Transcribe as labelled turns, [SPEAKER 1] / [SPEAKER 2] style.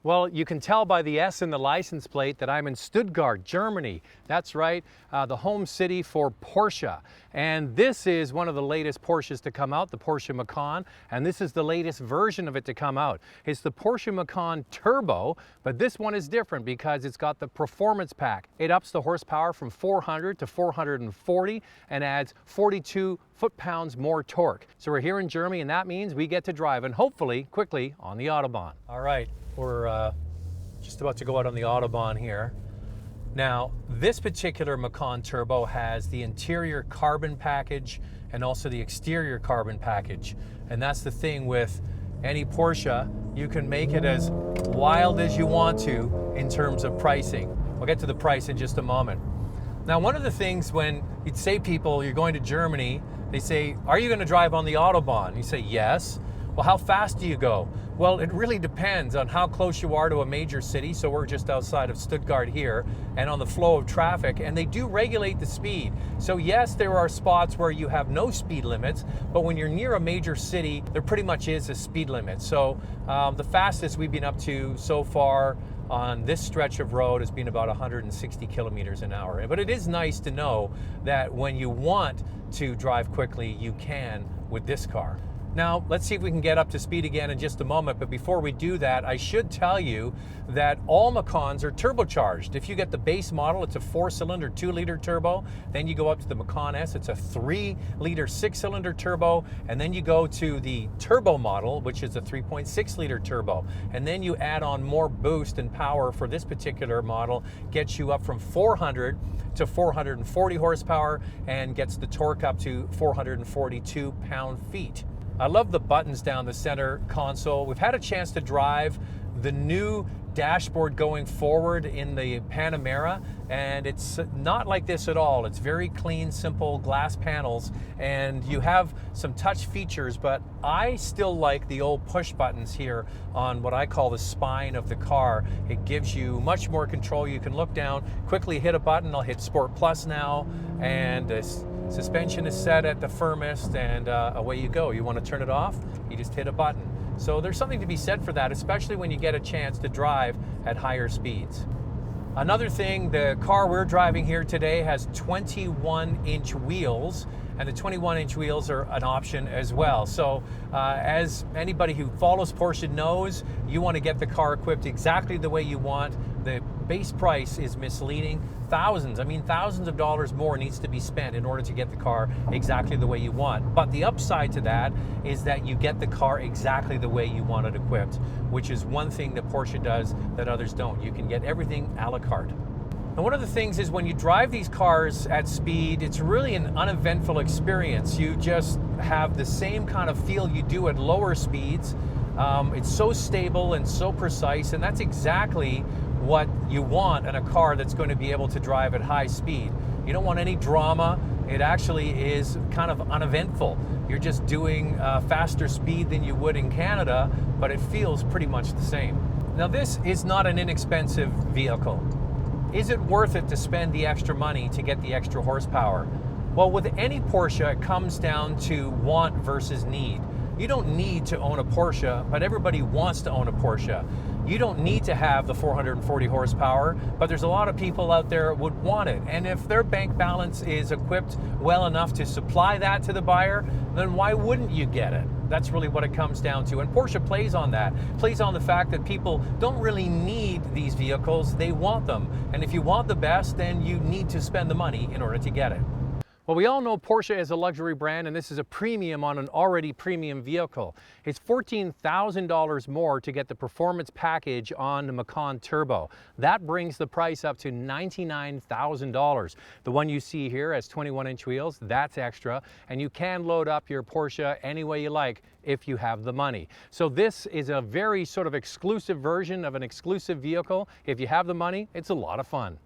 [SPEAKER 1] Well, you can tell by the S in the license plate that I'm in Stuttgart, Germany. That's right, the home city for Porsche. And this is one of the latest Porsches to come out, the Porsche Macan, and this is the latest version of it to come out. It's the Porsche Macan Turbo, but this one is different because it's got the performance pack. It ups the horsepower from 400 to 440 and adds 42 foot-pounds more torque. So we're here in Germany, and that means we get to drive, and hopefully quickly, on the Autobahn. All right. We're just about to go out on the Autobahn here. Now, this particular Macan Turbo has the interior carbon package and also the exterior carbon package. And that's the thing with any Porsche, you can make it as wild as you want to in terms of pricing. We'll get to the price in just a moment. Now, one of the things when you'd say people, you're going to Germany, they say, are you going to drive on the Autobahn? You say, yes. Well, how fast do you go? Well, it really depends on how close you are to a major city. So we're just outside of Stuttgart here, and on the flow of traffic, and they do regulate the speed. So yes, there are spots where you have no speed limits, but when you're near a major city, there pretty much is a speed limit. So the fastest we've been up to so far on this stretch of road has been about 160 kilometers an hour. But it is nice to know that when you want to drive quickly, you can with this car. Now, let's see if we can get up to speed again in just a moment, but before we do that, I should tell you that all Macans are turbocharged. If you get the base model, it's a 4-cylinder, 2-liter turbo. Then you go up to the Macan S, it's a 3-liter, 6-cylinder turbo. And then you go to the turbo model, which is a 3.6-liter turbo. And then you add on more boost and power for this particular model, gets you up from 400 to 440 horsepower and gets the torque up to 442 pound-feet. I love the buttons down the center console. We've had a chance to drive the new dashboard going forward in the Panamera, and it's not like this at all. It's very clean, simple glass panels, and you have some touch features, but I still like the old push buttons here on what I call the spine of the car. It gives you much more control. You can look down, quickly hit a button. I'll hit Sport Plus now, and this suspension is set at the firmest, and away you go. You want to turn it off, you just hit a button. So there's something to be said for that, especially when you get a chance to drive at higher speeds. Another thing, the car we're driving here today has 21-inch wheels, and the 21-inch wheels are an option as well. So as anybody who follows Porsche knows, you want to get the car equipped exactly the way you want. The base price is misleading. Thousands of dollars more needs to be spent in order to get the car exactly the way you want. But the upside to that is that you get the car exactly the way you want it equipped, which is one thing that Porsche does that others don't. You can get everything a la carte. And one of the things is when you drive these cars at speed, it's really an uneventful experience. You just have the same kind of feel you do at lower speeds. It's so stable and so precise, and that's exactly what you want in a car that's going to be able to drive at high speed. You don't want any drama. It actually is kind of uneventful. You're just doing faster speed than you would in Canada, but it feels pretty much the same. Now, this is not an inexpensive vehicle. Is it worth it to spend the extra money to get the extra horsepower? Well, with any Porsche, it comes down to want versus need. You don't need to own a Porsche, but everybody wants to own a Porsche. You don't need to have the 440 horsepower, but there's a lot of people out there who would want it. And if their bank balance is equipped well enough to supply that to the buyer, then why wouldn't you get it? That's really what it comes down to. And Porsche plays on that, plays on the fact that people don't really need these vehicles, they want them. And if you want the best, then you need to spend the money in order to get it. Well, we all know Porsche is a luxury brand, and this is a premium on an already premium vehicle. It's $14,000 more to get the performance package on the Macan Turbo. That brings the price up to $99,000. The one you see here has 21-inch wheels, that's extra, and you can load up your Porsche any way you like if you have the money. So this is a very sort of exclusive version of an exclusive vehicle. If you have the money, it's a lot of fun.